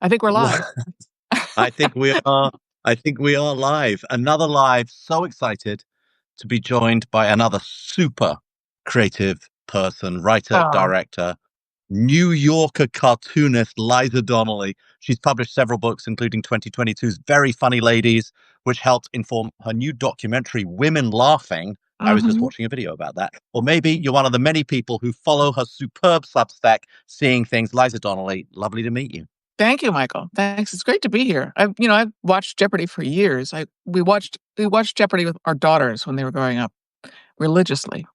I think we're live. I think we are. I think we are live. Another live. So excited to be joined by another super creative person, writer, Oh, director, New Yorker cartoonist, Liza Donnelly. She's published several books, including 2022's Very Funny Ladies, which helped inform her new documentary, Women Laughing. I was just hmm watching a video about that. Or maybe you're one of the many people who follow her superb Substack, Seeing Things. Liza Donnelly, lovely to meet you. Thank you, Michael. Thanks. It's great to be here. I've watched Jeopardy for years. We watched Jeopardy with our daughters when they were growing up religiously.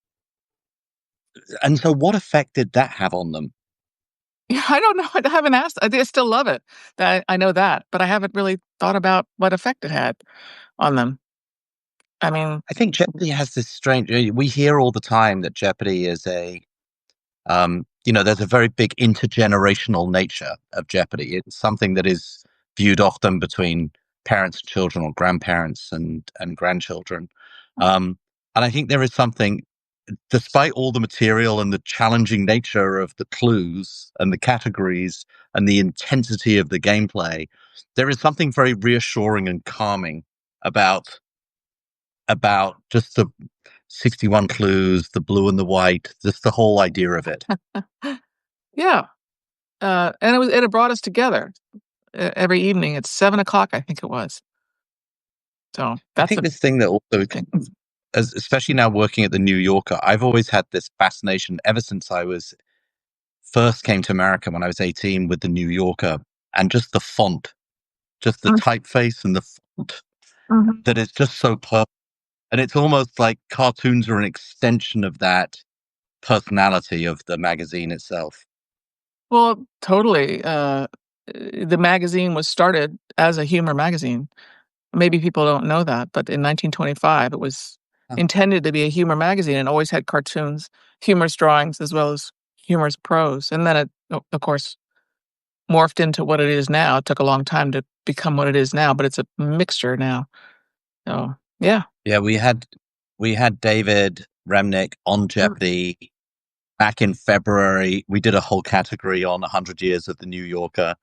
And so, what effect did that have on them? Yeah, I don't know. I haven't asked. I still love it. That I know that, but I haven't really thought about what effect it had on them. I mean, I think Jeopardy has this strange. We hear all the time that Jeopardy is there's a very big intergenerational nature of Jeopardy. It's something that is viewed often between parents and children, or grandparents and grandchildren. Um, and I think there is something, despite all the material and the challenging nature of the clues and the categories and the intensity of the gameplay, there is something very reassuring and calming about just the 61 clues, the blue and the white, just the whole idea of it. yeah. And it brought us together every evening at 7 o'clock. I think it was. So I that's think a this thing that also, thing. especially now working at the New Yorker, I've always had this fascination ever since I was first came to America when I was 18 with the New Yorker, and just the font, just the typeface and the font, Mhm. that is just so perfect. And it's almost like cartoons are an extension of that personality of the magazine itself. Well, totally. The magazine was started as a humor magazine. Maybe people don't know that, but in 1925, it was intended to be a humor magazine and always had cartoons, humorous drawings, as well as humorous prose. And then it, of course, morphed into what it is now. It took a long time to become what it is now, but it's a mixture now. So, yeah. Yeah, we had David Remnick on Mm. Jeopardy back in February. We did a whole category on 100 years of the New Yorker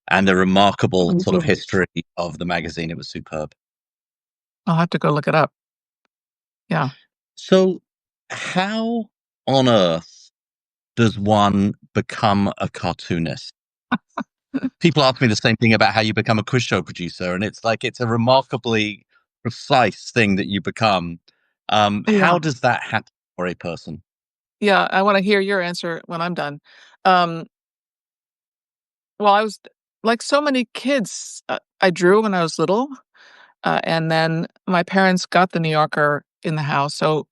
and the remarkable sort of history of the magazine. It was superb. I'll have to go look it up. Yeah. So, how on earth does one become a cartoonist? People ask me the same thing about how you become a quiz show producer, and it's like it's a remarkably precise thing that you become. Yeah. How does that happen for a person? Yeah. I want to hear your answer when I'm done. Um, well, I was like so many kids, I drew when I was little. And then my parents got the New Yorker in the house, so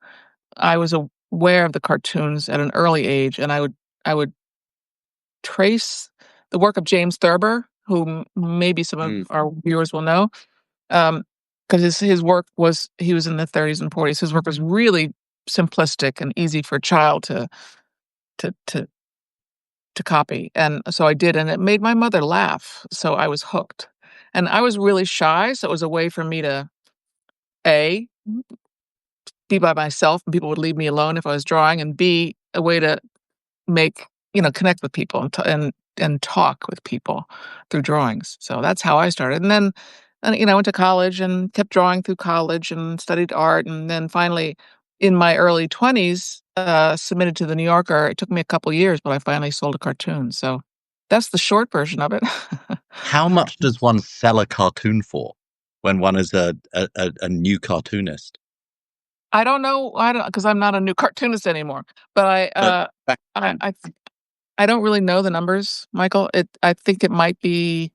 I was aware of the cartoons at an early age, and I would trace the work of James Thurber, who maybe some of Mm, our viewers will know, because his work was he was in the 30s and 40s. His work was really simplistic and easy for a child to to to copy, and so I did, and it made my mother laugh, so I was hooked. And I was really shy, so it was a way for me to A, be by myself and people would leave me alone if I was drawing, and B, a way to make connect with people and talk with people through drawings. So that's how I started. And I went to college and kept drawing through college and studied art, and then finally in my early 20s, submitted to the New Yorker. It took me a couple years, but I finally sold a cartoon. So that's the short version of it. how much does one sell a cartoon for when one is a new cartoonist? I don't know. I don't because I'm not a new cartoonist anymore. But But back I then, I I don't really know the numbers, Michael. I think it might be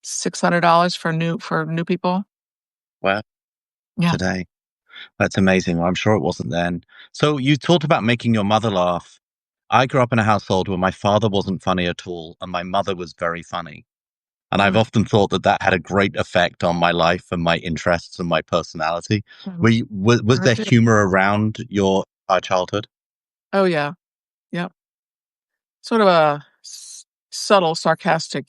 $600 for new people. well, Yeah. today, that's amazing. Well, I'm sure it wasn't then. So you talked about making your mother laugh. I grew up in a household where my father wasn't funny at all, and my mother was very funny. And I've Mm, often thought that that had a great effect on my life and my interests and my personality. mhm. Was Sure there did. humor around your childhood? Oh, yeah. Yep. Sort of a subtle, sarcastic.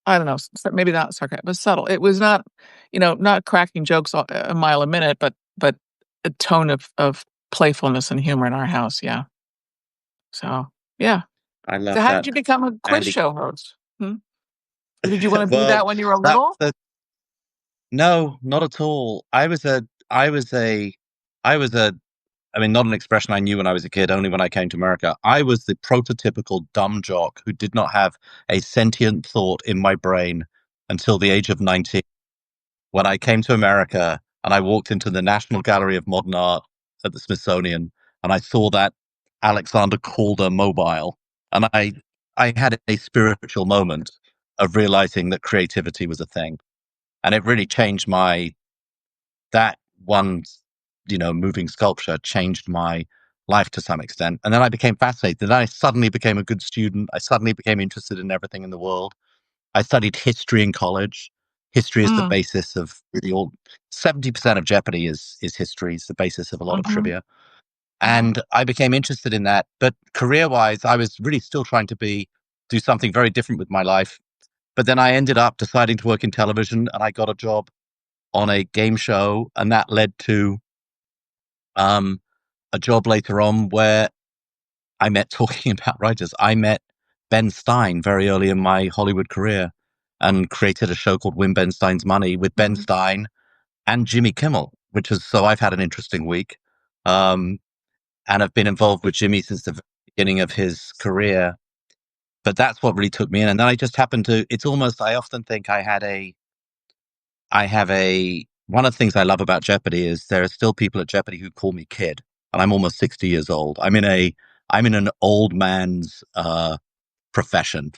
I don't know. Maybe not sarcastic, but subtle. It was not, not cracking jokes a mile a minute, but a tone of playfulness and humor in our house. Yeah. So yeah. I So love how did that. you become a quiz Andy, show host? Hmm? Did you wanna be Well, that when you were that little? was no, not at all. I was a I mean, not an expression I knew when I was a kid, only when I came to America. I was the prototypical dumb jock who did not have a sentient thought in my brain until the age of 19, when I came to America and I walked into the National Gallery of Modern Art at the Smithsonian and I saw that Alexander Calder mobile, and I had a spiritual moment of realizing that creativity was a thing, and it really changed my that one, moving sculpture changed my life to some extent. And then I became fascinated. Then I suddenly became a good student. I suddenly became interested in everything in the world. I studied history in college. History is the Mm, basis of really all 70% of Jeopardy is history, is the basis of a lot of mhm, trivia. And I became interested in that. But career wise, I was really still trying to do something very different with my life. But then I ended up deciding to work in television and I got a job on a game show, and that led to um, a job later on where I met talking about writers. I met Ben Stein very early in my Hollywood career and created a show called Win Ben Stein's Money with Ben mhm, Stein and Jimmy Kimmel, which is so I've had an interesting week. Um, and I've been involved with Jimmy since the beginning of his career. But that's what really took me in. And then I just happened to, it's almost, I often think I have one of the things I love about Jeopardy is there are still people at Jeopardy who call me kid, and I'm almost 60 years old. I'm in an old man's profession.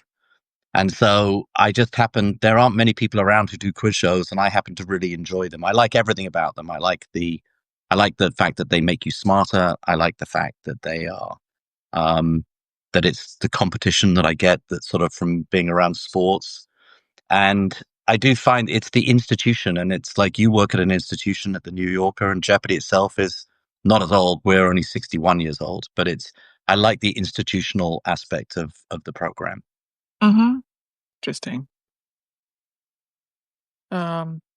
And so there aren't many people around who do quiz shows, and I happen to really enjoy them. I like everything about them. I like the fact that they make you smarter. I like the fact that um, that it's the competition that I get that's sort of from being around sports. And I do find it's the institution, and it's like you work at an institution at the New Yorker, and Jeopardy itself is not as old. We're only 61 years old, but I like the institutional aspect of the program. mhm. Interesting.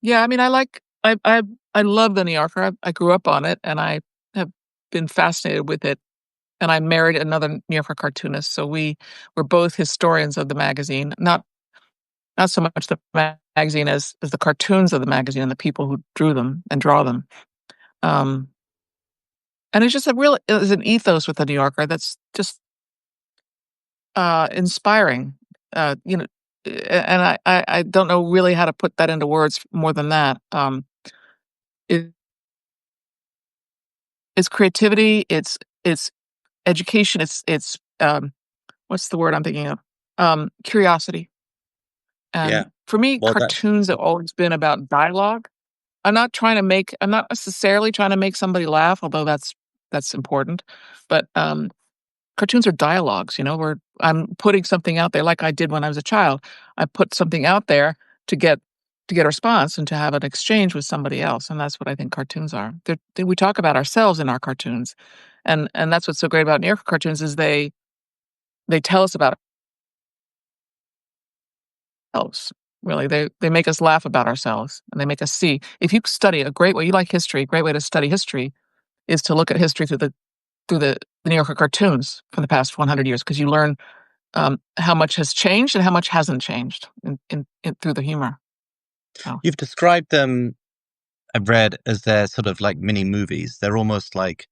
Yeah, I mean, I love The New Yorker. I grew up on it, and I have been fascinated with it, and I married another New Yorker cartoonist, so we were both historians of the magazine, not so much the magazine as the cartoons of the magazine and the people who drew them and draw them. Um, and it's just it's an ethos with The New Yorker that's just, inspiring, you know, and I don't know really how to put that into words more than that. It it's creativity, it's education, what's the word I'm thinking of? Curiosity. Yeah. And for me, Well, that's cartoons have always been about dialogue. I'm not necessarily trying to make somebody laugh, although that's important. But, cartoons are dialogues, where I'm putting something out there like I did when I was a child. I put something out there to get a response and to have an exchange with somebody else, and that's what I think cartoons are. We talk about ourselves in our cartoons, and that's what's so great about New Yorker cartoons is they tell us about ourselves, really. They make us laugh about ourselves, and they make us see. If you study a great way you like history, a great way to study history is to look at history through the New Yorker cartoons from the past 100 years, because you learn, how much has changed and how much hasn't changed in through the humor. So, you've described them. I've read as they're sort of like mini movies. They're almost like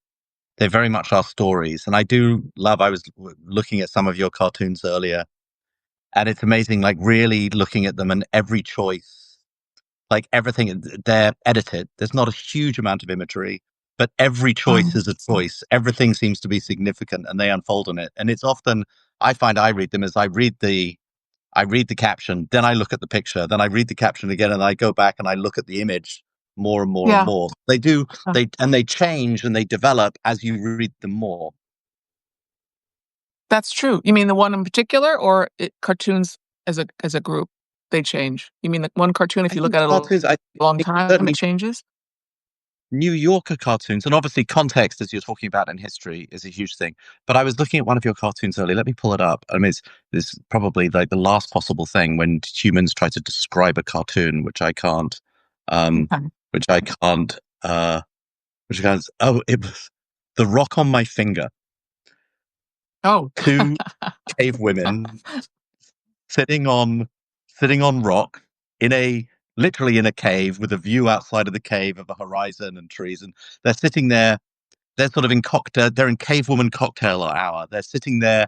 they very much are stories. And I do love. I was looking at some of your cartoons earlier, and it's amazing. Like really looking at them and every choice, like everything, they're edited. There's not a huge amount of imagery, but every choice mhm, is a choice. Everything seems to be significant, and they unfold in it. And it's often I find I read them as I read the caption, then I look at the picture, then I read the caption again, and I go back and I look at the image more and more and yeah, more. uh, They change and they develop as you read them more. that's true. You mean the one in particular, or cartoons as a group, they change? You mean the one cartoon, if I you look think at it a cartoons, long it's time, it certainly changes? New Yorker cartoons, and obviously context, as you're talking about in history, is a huge thing. But I was looking at one of your cartoons earlier. Let me pull it up. I mean, it's probably like the last possible thing when humans try to describe a cartoon, um, Okay. which I can't, which goes, oh, it was The Rock on My Finger. Oh. Two cave women sitting on sitting on rock in a literally in a cave with a view outside of the cave of a horizon and trees, and they're sitting there. They're sort of in cocktail. They're in cavewoman cocktail hour. They're sitting there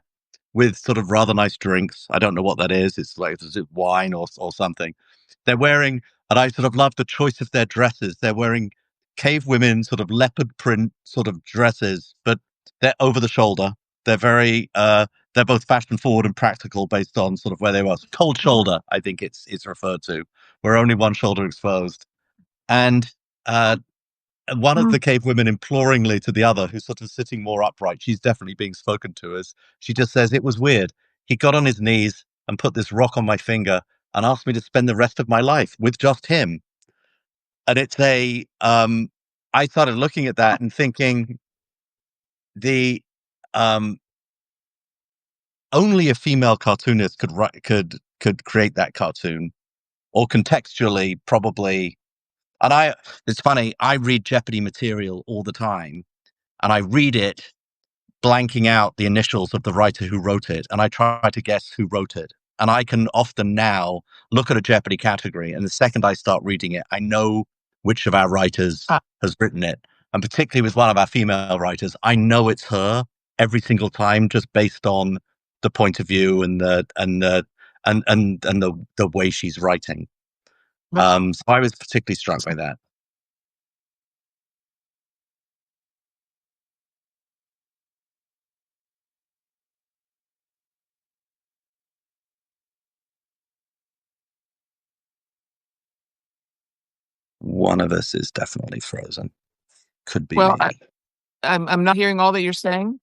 with sort of rather nice drinks. I don't know what that is. It's like, is it wine or something? They're wearing, and I sort of love the choice of their dresses. They're wearing cave women sort of leopard print sort of dresses, but they're over the shoulder. They're very, they're both fashion forward and practical based on sort of where they were. Cold shoulder, I think it's referred to, where only one shoulder exposed. And uh, one of Mm. the cave women imploringly to the other, who's sort of sitting more upright, she's definitely being spoken to as she just says, "It was weird. He got on his knees and put this rock on my finger and asked me to spend the rest of my life with just him." And I started looking at that and thinking the, um, only a female cartoonist could create that cartoon, or contextually probably. And it's funny, I read Jeopardy material all the time, and I read it blanking out the initials of the writer who wrote it, and I try to guess who wrote it. And I can often now look at a Jeopardy category, and the second I start reading it, I know which of our writers Ah, has written it. And particularly with one of our female writers, I know it's her every single time, just based on the point of view and the way she's writing. that's So I was particularly struck by that. One of us is definitely frozen. Could be well, me. I'm not hearing all that you're saying.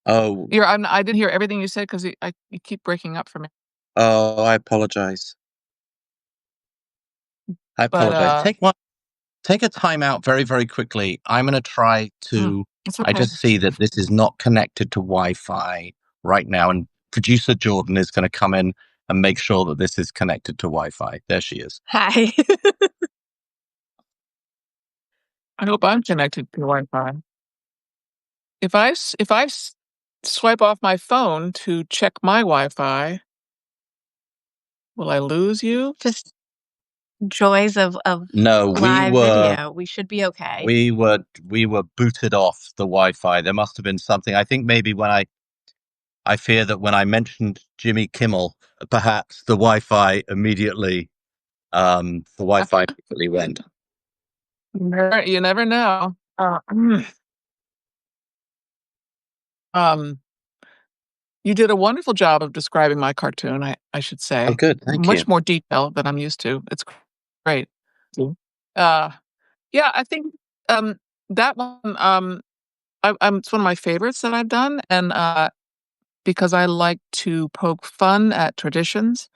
Oh, I didn't hear everything you said because you keep breaking up for me. oh, I apologize. I But, apologize. Take a time out very, very quickly. I'm going to try mm, to. it's I okay. just see that this is not connected to Wi-Fi right now, and producer Jordan is going to come in and make sure that this is connected to Wi-Fi. There she is. Hi. I hope I'm connected to Wi-Fi. If I swipe off my phone to check my Wi-Fi, will I lose you? Just joys of No, live video. We should be okay. we were booted off the Wi-Fi. There must have been something. I think maybe I fear that when I mentioned Jimmy Kimmel, perhaps the Wi-Fi immediately went. You never know. Um, you did a wonderful job of describing my cartoon, I should Oh, say. good. Thank you. Much more detail than I'm used to. It's great. Uh, yeah, I think, that one, it's one of my favorites that I've done, and, because I like to poke fun at traditions.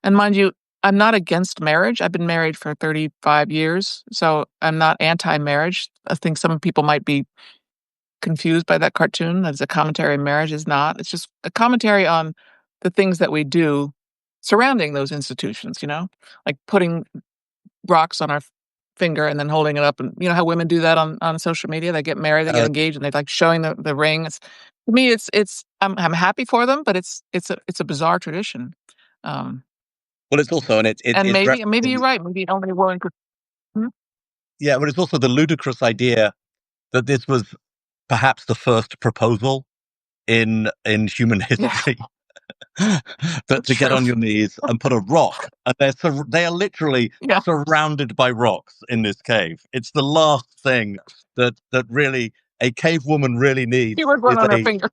And mind you, I'm not against marriage. I've been married for 35 years, so I'm not anti-marriage. I think some people might be confused by that cartoon as a commentary on marriage. Is not. It's just a commentary on the things that we do surrounding those institutions, like putting rocks on our finger and then holding it up, and you know how women do that on social media. They get married, they get Uh, engaged, and they like showing the ring. To me, I'm happy for them, but it's a bizarre tradition. Um, well, it's also and and it's maybe you're referencing, right. Maybe only a woman could. Mhm. yeah, but it's also the ludicrous idea that this was perhaps the first proposal in human Yeah, history. That that's to get true. on your knees and put a rock, and they are literally Yeah, surrounded by rocks in this cave. It's the last thing that really a cave woman really he needs was one on her finger.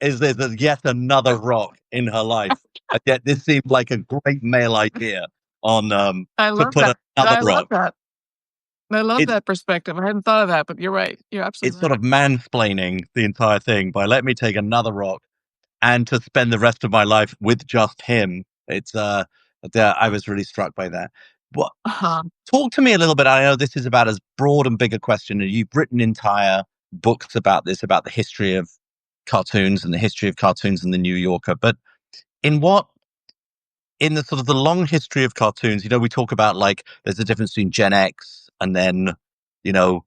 is there's yet another rock in her life. And yet this seemed like a great male idea on I to love put that. another I love rock. that. I love It's that perspective. I hadn't thought of that, but you're right. You're it's absolutely sort right. of mansplaining the entire thing by let me take another rock and to spend the rest of my life with just him. I was really struck by that. What Uh-huh. Talk to me a little bit. I know this is about as broad and big a question, and you've written entire books about this, about the history of cartoons and the history of cartoons in the New Yorker. But in what in the sort of the long history of cartoons, we talk about like there's a difference between Gen X and then, you know,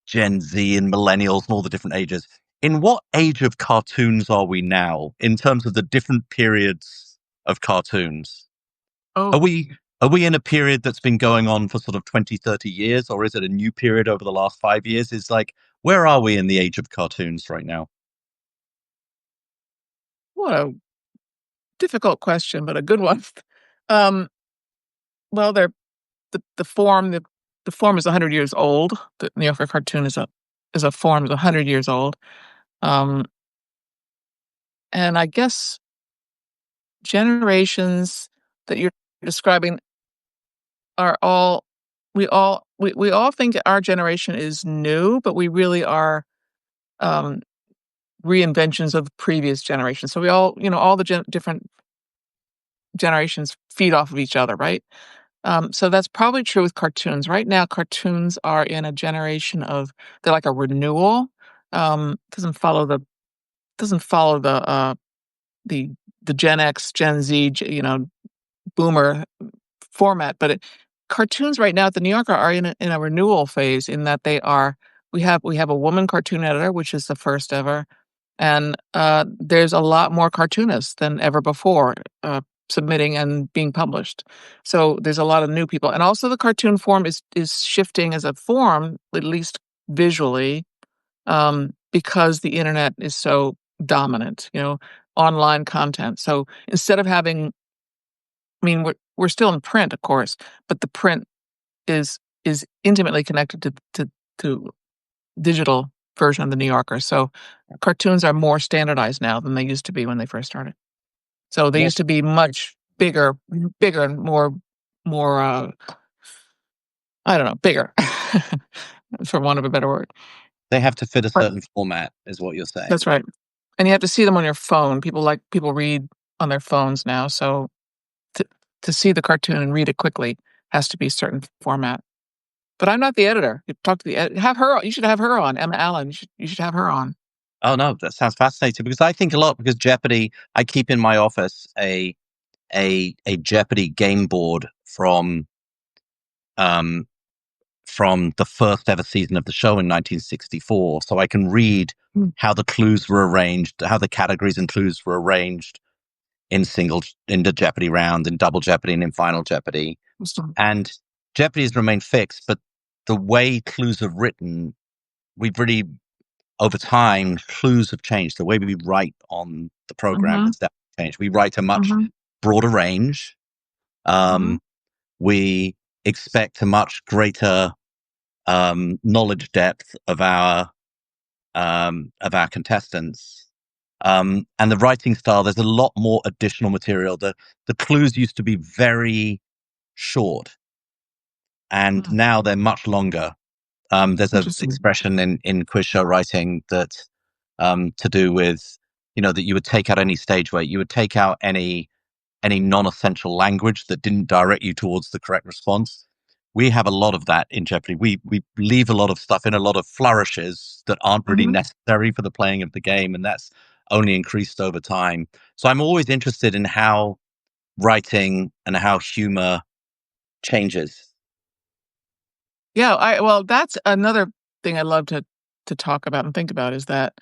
Gen Z and millennials and all the different ages. In what age of cartoons are we now in terms of the different periods of cartoons? Are Oh, we in a period that's been going on for sort of 20, 30 years, or is it a new period over the last 5 years? Is like, where are we in the age of cartoons right now? what a difficult question, but a good one. Um, well, the form is 100 years old. The New Yorker cartoon is a form is 100 years old. Um, and I guess generations that you're describing are all we all think our generation is new, but we really are um, reinventions of previous generations. So we all, all the different generations feed off of each other, right? So that's probably true with cartoons. Right now, cartoons are in a generation of they're like a renewal. Doesn't follow the the the Gen X, Gen Z, Boomer format, but cartoons right now at the New Yorker are in a renewal phase in that we have a woman cartoon editor, which is the first ever, and there's a lot more cartoonists than ever before submitting and being published. So there's a lot of new people, and also the cartoon form is shifting as a form, at least visually, because the internet is so dominant. Online content. So instead of having, I mean, we're still in print, of course, but the print is intimately connected to digital version of the New Yorker. So cartoons are more standardized now than they used to be when they first started. So they Well, used to be much bigger and more I don't know, bigger, for want of a better word. they have to fit a But certain format, is what you're saying. that's right. And you have to see them on your phone. People read on their phones now, so to to see the cartoon and read it quickly has to be a certain format. But I'm not the editor. You talk to the have her. You should have her on, Emma Allen. You should have her on. Oh no, that sounds fascinating because I think a lot because Jeopardy. I keep in my office a Jeopardy game board um from the first ever season of the show in 1964, so I can read Mm. how the clues were arranged, how the categories and clues were arranged in the Jeopardy round, in Double Jeopardy, and in Final Jeopardy. So- And Jeopardy has remained fixed, but the way clues are written, we've really over time, clues have changed. The way we write on the program Mhm, has definitely changed. We write a much mhm, broader range. mhm. Um, we expect a much greater knowledge depth of our contestants. And the writing style, there's a lot more additional material. The clues used to be very short, and Mm, now they're much longer. There's a interesting. expression in quiz show writing that to do with that you would take out any stage weight, you would take out any non-essential language that didn't direct you towards the correct response. We have a lot of that in Jeopardy. We leave a lot of stuff in, a lot of flourishes that aren't really Mhm. necessary for the playing of the game, and that's only increased over time. So I'm always interested in how writing and how humor changes. Yeah, well, that's another thing I love to talk about and think about is that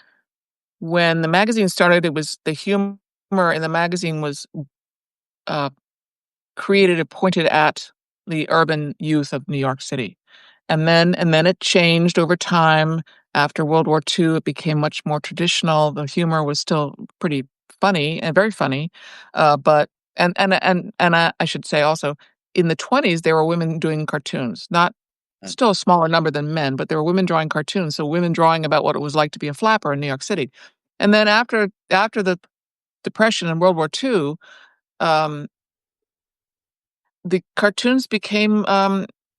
when the magazine started, it was the humor in the magazine was, uh, created and pointed at the urban youth of New York City. And then it changed over time. After World War II, it became much more traditional. The humor was still pretty funny and very funny, but I should say also, in the 20s, there were women doing cartoons, not Uh, still a smaller number than men, but there were women drawing cartoons, so women drawing about what it was like to be a flapper in New York City. And then after the Depression and World War II, um, the cartoons became,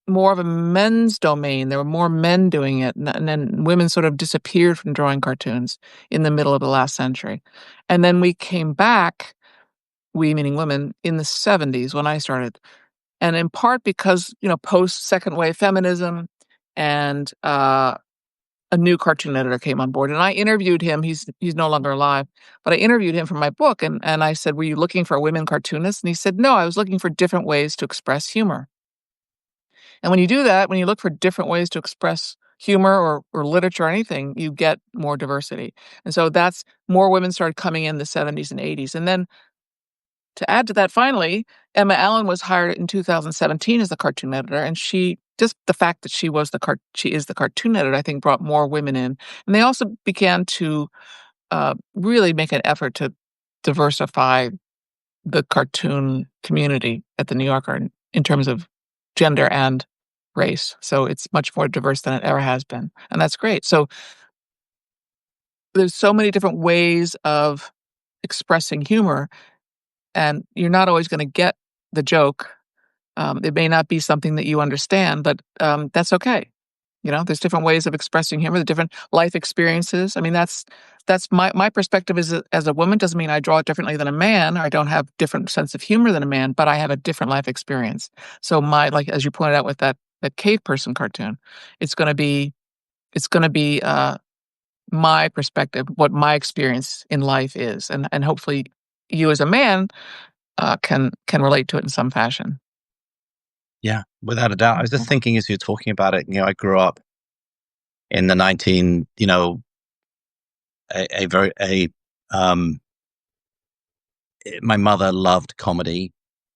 more of a men's domain. There were more men doing it, and then women sort of disappeared from drawing cartoons in the middle of the last century. And then we came back, we meaning women, in the '70s when I started, and in part because, post second wave feminism and, a new cartoon editor came on board, and I interviewed him. He's no longer alive, but I interviewed him for my book, and I said, "Were you looking for women cartoonists?" And he said, "No, I was looking for different ways to express humor." And when you do that, when you look for different ways to express humor or literature or anything, you get more diversity. And so that's more women started coming in the '70s and '80s. And then to add to that, finally, Emma Allen was hired in 2017 as the cartoon editor, and just the fact that she is the cartoon editor, I think, brought more women in. And they also began to really make an effort to diversify the cartoon community at the New Yorker in terms of gender and race. So it's much more diverse than it ever has been, and that's great. So there's so many different ways of expressing humor, and you're not always going to get the joke. It may not be something that you understand, but that's okay. There's different ways of expressing humor, the different life experiences. I mean, that's my perspective as a woman. Doesn't mean I draw it differently than a man, or I don't have different sense of humor than a man, but I have a different life experience. So like as you pointed out with that cave person cartoon, it's going to be my perspective, what my experience in life is, and hopefully you as a man can relate to it in some fashion. Yeah, without a doubt. I was just thinking as you're talking about it, I grew up in the 19, a very, my mother loved comedy.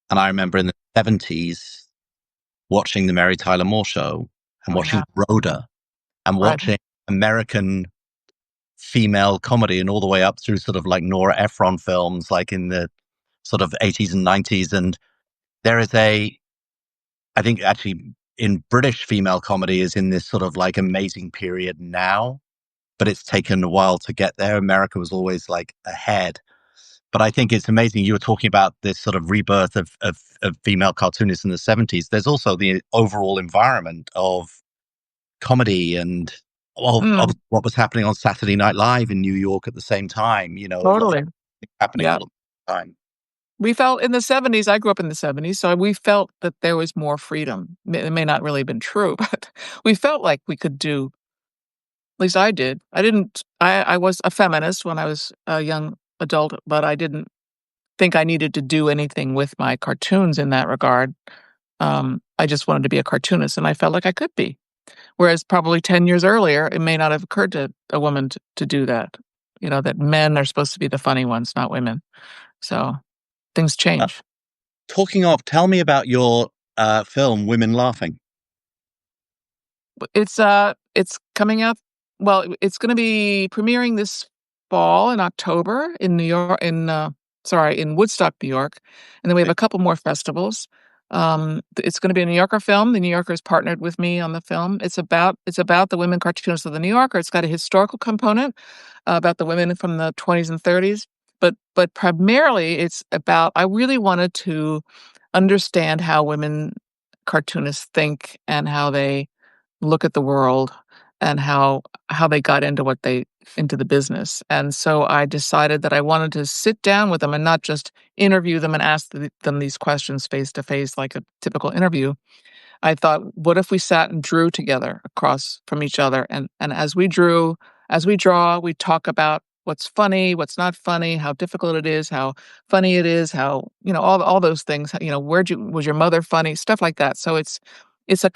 And I remember in the 70s watching the Mary Tyler Moore Show and watching Rhoda and watching American female comedy, and all the way up through sort of like Nora Ephron films, like in the sort of 80s and 90s. And there is I think actually in British female comedy is in this sort of like amazing period now, but it's taken a while to get there. America was always like ahead. But I think it's amazing. You were talking about this sort of rebirth of female cartoonists in the 70s. There's also the overall environment of comedy and of what was happening on Saturday Night Live in New York at the same time, Totally. happening Yeah. all the time. We felt in the 70s, I grew up in the 70s, so we felt that there was more freedom. It may not really have been true, but we felt like we could do, at least I did. I was a feminist when I was a young adult, but I didn't think I needed to do anything with my cartoons in that regard. I just wanted to be a cartoonist, and I felt like I could be. Whereas probably 10 years earlier, it may not have occurred to a woman to do that. That men are supposed to be the funny ones, not women. So things change. Talking of, tell me about your film, Women Laughing. It's coming out. Well, it's going to be premiering this fall in October in New York, in Woodstock, New York, and then we have a couple more festivals. It's going to be a New Yorker film. The New Yorker has partnered with me on the film. It's about the women cartoonists of the New Yorker. It's got a historical component about the women from the 20s and 30s, but primarily it's about. I really wanted to understand how women cartoonists think and how they look at the world, and how they got into the business. And so I decided that I wanted to sit down with them and not just interview them and ask them these questions face to face like a typical interview. I thought, what if we sat and drew together across from each other, and as we draw, we talk about what's funny, what's not funny, how difficult it is, how funny it is, how, all those things, was your mother funny, stuff like that. So it's a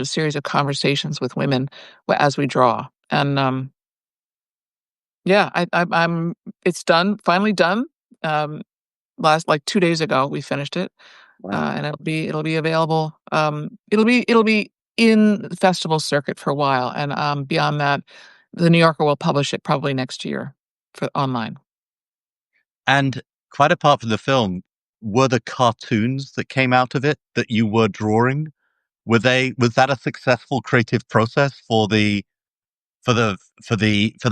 series of conversations with women as we draw. And yeah, I'm it's done, finally done. Last, like 2 days ago, we finished it. Wow. And it'll be available. It'll be in the festival circuit for a while, and beyond that, the New Yorker will publish it probably next year for online. And quite apart from the film, were the cartoons that came out of it that you were drawing, was that a successful creative process for the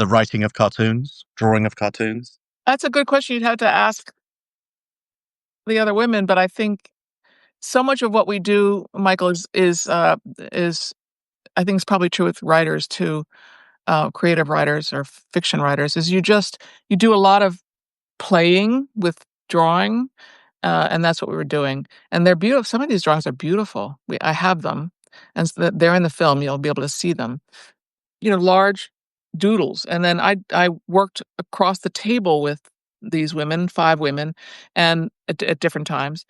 writing of cartoons, drawing of cartoons? That's a good question. You'd have to ask the other women, but I think so much of what we do, Michael, is I think it's probably true with writers too, creative writers or fiction writers, is you do a lot of playing with drawing, and that's what we were doing. And they're beautiful. Some of these drawings are beautiful. I have them, and so they're in the film. You'll be able to see them. Large doodles. And then I worked across the table with these women, 5 women, and at different times.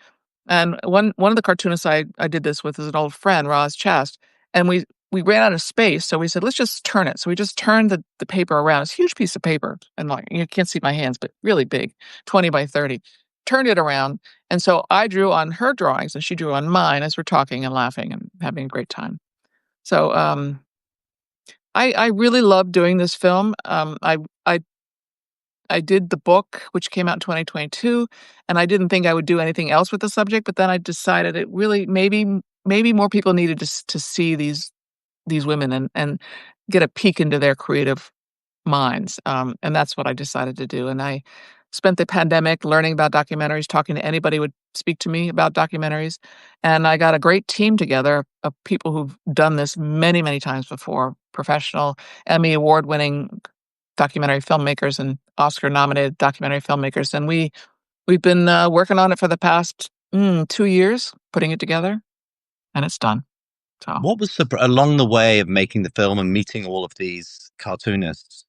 And one of the cartoonists I did this with is an old friend, Roz Chast, and we ran out of space, so we said, let's just turn it. So we just turned the paper around. It's a huge piece of paper, and like you can't see my hands, but really big, 20 by 30. turned it around, and so I drew on her drawings, and she drew on mine as we're talking and laughing and having a great time. So, I really love doing this film. I I did the book, which came out in 2022, and I didn't think I would do anything else with the subject, but then I decided it really maybe more people needed to see these women and get a peek into their creative minds, and that's what I decided to do, and I spent the pandemic learning about documentaries, talking to anybody who would speak to me about documentaries, and I got a great team together of people who've done this many, many times before, professional, Emmy award-winning documentary filmmakers and Oscar-nominated documentary filmmakers, and we've been, working on it for the past, 2 years, putting it together, and it's done, so. What was along the way of making the film and meeting all of these cartoonists?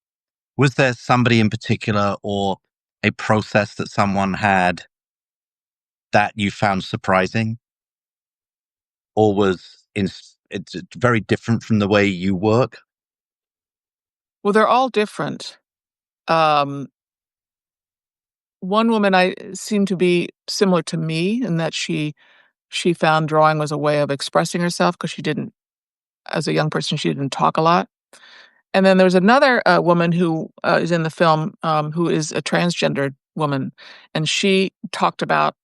Was there somebody in particular or a process that someone had that you found surprising? Or it's very different from the way you work? Well, they're all different. Um, One woman I seemed to be similar to me in that she found drawing was a way of expressing herself because she didn't as a young person, she didn't talk a lot. And then there was another, woman who, is in the film, who is a transgendered woman, and she talked about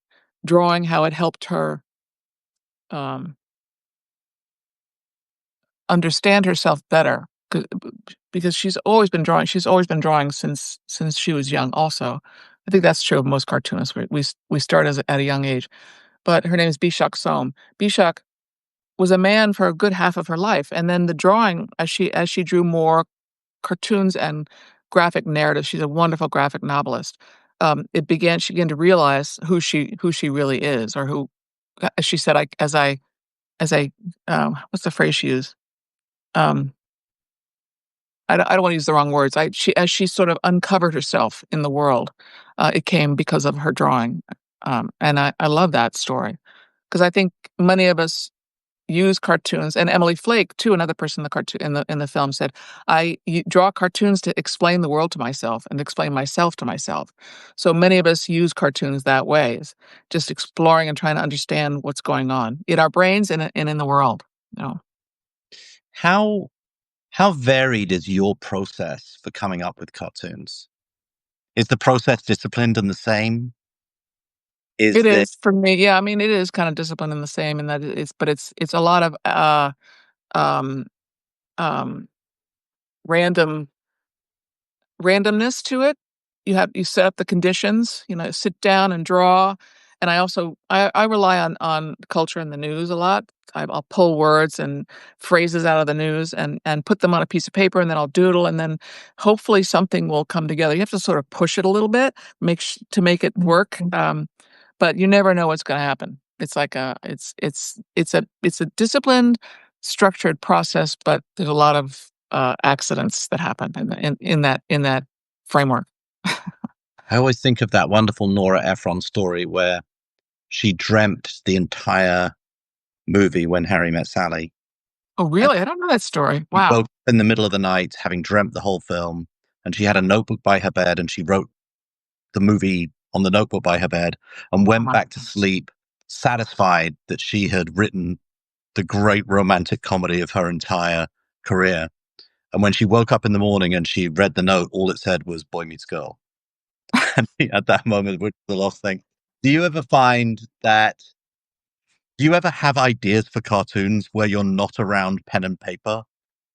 drawing, how it helped her, um, understand herself better, because she's always been drawing since she was young also. I think that's true of most cartoonists. We start at a young age. But her name is Bishak Som. Bishak was a man for a good half of her life, and then the drawing as she drew more cartoons and graphic narratives, she's a wonderful graphic novelist, she began to realize who she really is, or who as she said, what's the phrase she used? Um, I don't wanna use the wrong words. I she as she sort of uncovered herself in the world, it came because of her drawing, and I love that story because I think many of us use cartoons, and Emily Flake too, another person in the cartoon in the film said, draw cartoons to explain the world to myself and explain myself to myself." So many of us use cartoons that way, is just exploring and trying to understand what's going on in our brains and in the world, you know? How how varied is your process for coming up with cartoons? Is the process disciplined and the same? Is It there is for me, yeah, I mean, it is kinda disciplined and the same in that it's a lot of, um, um, random randomness to it. You set up the conditions, sit down and draw, and I rely on culture and the news a lot. I'll pull words and phrases out of the news and put them on a piece of paper, and then I'll doodle, and then hopefully something will come together. You have to sort of push it a little bit, to make it work, but you never know what's gonna happen. It's like it's a disciplined, structured process, but there's a lot of, accidents that happen in that framework. I always think of that wonderful Nora Ephron story where she dreamt the entire movie When Harry Met Sally, Oh, and really? I don't know that story. she Wow. woke up in the middle of the night having dreamt the whole film, and she had a notebook by her bed, and she wrote the movie on the notebook by her bed and Oh went my back to sleep satisfied that she had written the great romantic comedy of her entire career. And when she woke up in the morning and she read the note, all it said was "Boy Meets Girl." And at that moment, which was the last thing. Do you ever find that? Do you ever have ideas for cartoons where you're not around pen and paper,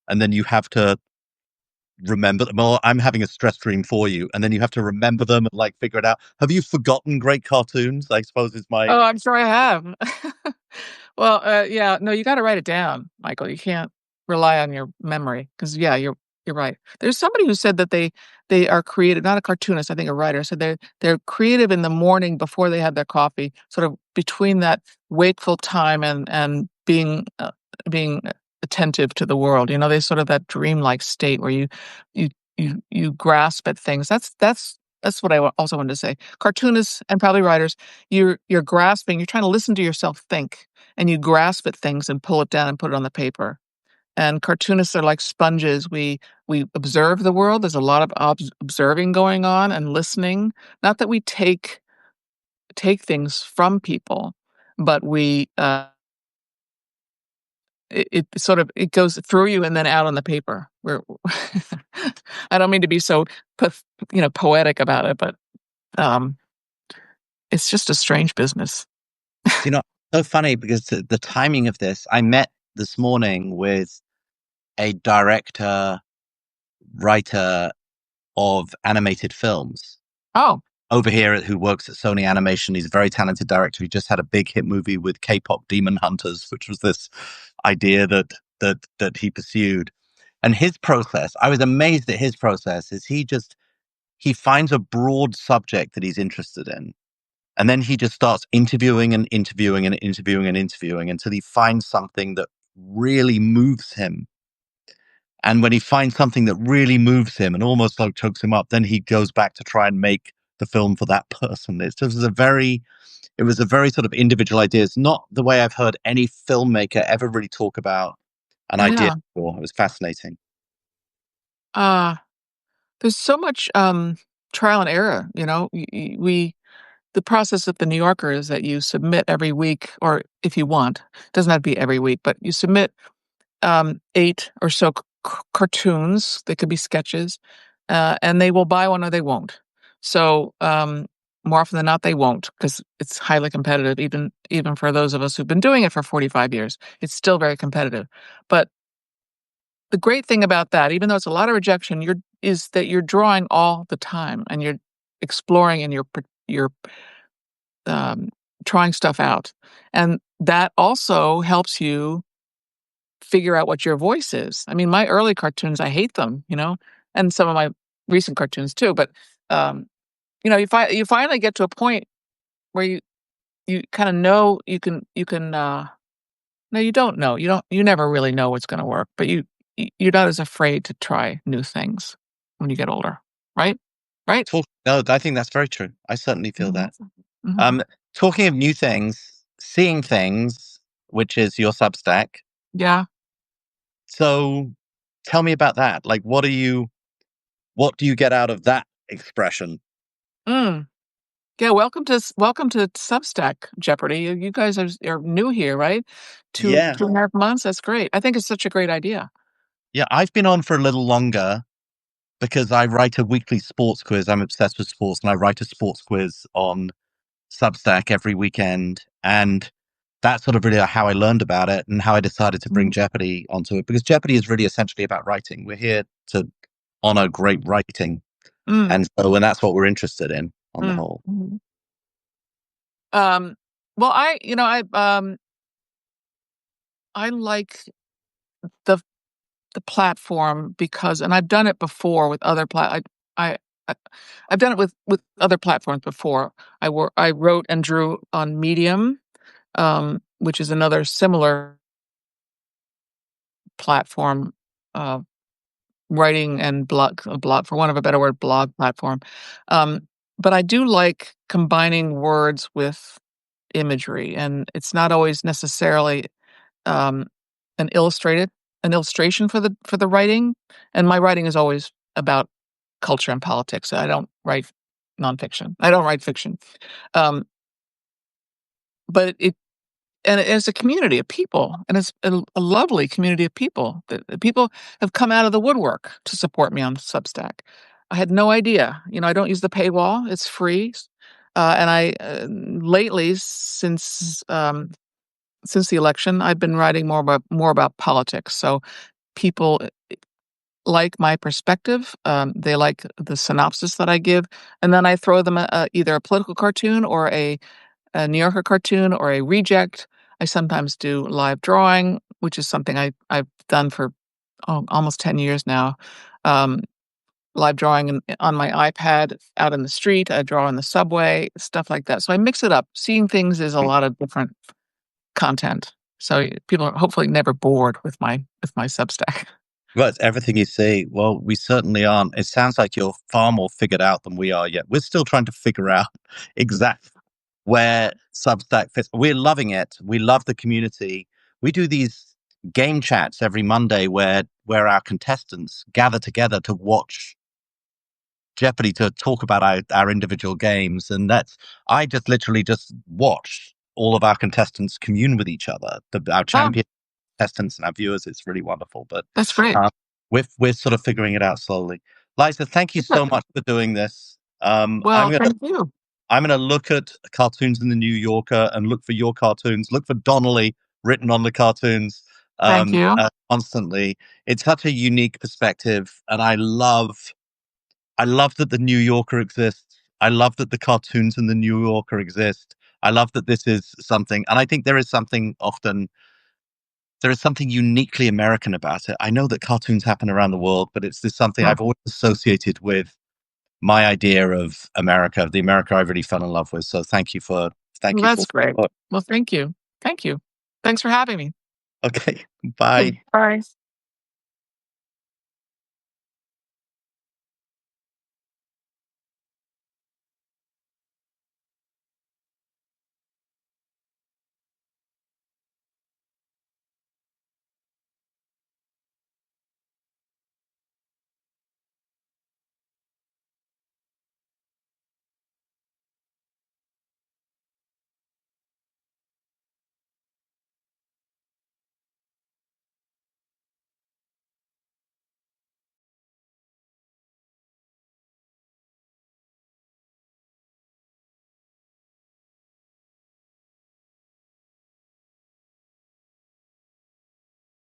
and then you have to remember them? Well, I'm having a stress dream for you, and then you have to remember them and like figure it out. Have you forgotten great cartoons? I suppose is my. Oh, I'm sure I have. Well, yeah, no, you gotta write it down, Michael. You can't rely on your memory because, yeah, you're right. There's somebody who said that they are creative, not a cartoonist, I think a writer, said they're creative in the morning before they have their coffee, sort of between that wakeful time and being attentive to the world. They sort of that dreamlike state where you grasp at things. That's what I also wanted to say. Cartoonists and probably writers, you're grasping, you're trying to listen to yourself think, and you grasp at things and pull it down and put it on the paper. And cartoonists are like sponges. We observe the world. There's a lot of observing going on and listening. Not that we take things from people, but we it sort of it goes through you and then out on the paper. We're I don't mean to be so poetic about it, but um, it's just a strange business. You know, so funny because the timing of this, I met this morning with a director, writer of animated films Oh, over here who works at Sony Animation. He's a very talented director. He just had a big hit movie with K-pop Demon Hunters, which was this idea that he pursued. And his process, I was amazed at his process, is he finds a broad subject that he's interested in. And then he just starts interviewing and interviewing and interviewing and interviewing until he finds something that really moves him. And when he finds something that really moves him and almost like chokes him up, then he goes back to try and make the film for that person. It was a very sort of individual idea. It's not the way I've heard any filmmaker ever really talk about an idea yeah. before. It was fascinating. Uh, there's so much trial and error. The process at the New Yorker is that you submit every week, or if you want, it doesn't have to be every week, but you submit 8 or so cartoons. They could be sketches, and they will buy one or they won't. So more often than not, they won't because it's highly competitive. Even for those of us who've been doing it for 45 years, it's still very competitive. But the great thing about that, even though it's a lot of rejection, is that you're drawing all the time and you're exploring and you're um, trying stuff out, and that also helps you figure out what your voice is. I mean, my early cartoons, I hate them, and some of my recent cartoons too. But um, you finally get to a point where you kind of know you can. No, you don't know. You never really know what's going to work, but you're not as afraid to try new things when you get older, right? Right? No, I think that's very true. I certainly feel Mhm. that. Mhm. Um, Talking of new things, seeing things, which is your Substack. Yeah. So tell me about that. Like, what do you get out of that expression? Mm. Yeah, welcome to Substack, Jeopardy. You guys are new here, right? Two Yeah. 2.5 months. That's great. I think it's such a great idea. Yeah, I've been on for a little longer because I write a weekly sports quiz. I'm obsessed with sports, and I write a sports quiz on Substack every weekend. And that's sort of really how I learned about it and how I decided to bring Mm, Jeopardy onto it, because Jeopardy is really essentially about writing. We're here to honor great writing. mm, And that's what we're interested in on the mm, whole. mhm. Um, well, I like the the platform because, and I've done it before with other I I've done it with other platforms before. I wrote and drew on Medium, which is another similar platform, uh, writing and blog, for want of a better word, blog platform. Um, but I do like combining words with imagery, and it's not always necessarily um, an illustrated an illustration for the writing. And my writing is always about culture and politics. I don't write nonfiction. I don't write fiction. Um, but it's a community of people, and it's a lovely community of people. The people have come out of the woodwork to support me on Substack. I had no idea. I don't use the paywall; it's free. And I lately, since the election, I've been writing more about politics. So people like my perspective. They like the synopsis that I give, and then I throw them either a political cartoon or a New Yorker cartoon or a reject. I sometimes do live drawing, which is something I've done for almost 10 years now. Um, Live drawing on my iPad out in the street. I draw in the subway, stuff like that. So I mix it up. Seeing things is a lot of different content. So people are hopefully never bored with my Substack. Well, it's everything you see. Well, we certainly aren't. It sounds like you're far more figured out than we are yet. We're still trying to figure out exactly where Substack fits. We're loving it. We love the community. We do these game chats every Monday where our contestants gather together to watch Jeopardy to talk about our individual games, and I just literally just watch all of our contestants commune with each other, our Oh, champion contestants and our viewers. It's really wonderful, but that's great. we're sort of figuring it out slowly. Liza, thank you so much for doing this. Well, thank you. I'm gonna look at cartoons in the New Yorker and look for your cartoons. Look for Donnelly written on the cartoons Thank you. constantly. It's such a unique perspective, and I love that the New Yorker exists. I love that the cartoons in the New Yorker exist. I love that this is something, and I think there is something uniquely American about it. I know that cartoons happen around the world, but it's something Yeah. I've always associated with my idea of America, the America I really fell in love with. So thank you for Well, that's great. Well, thank you. Thank you. Thanks for having me. Okay, bye. Bye.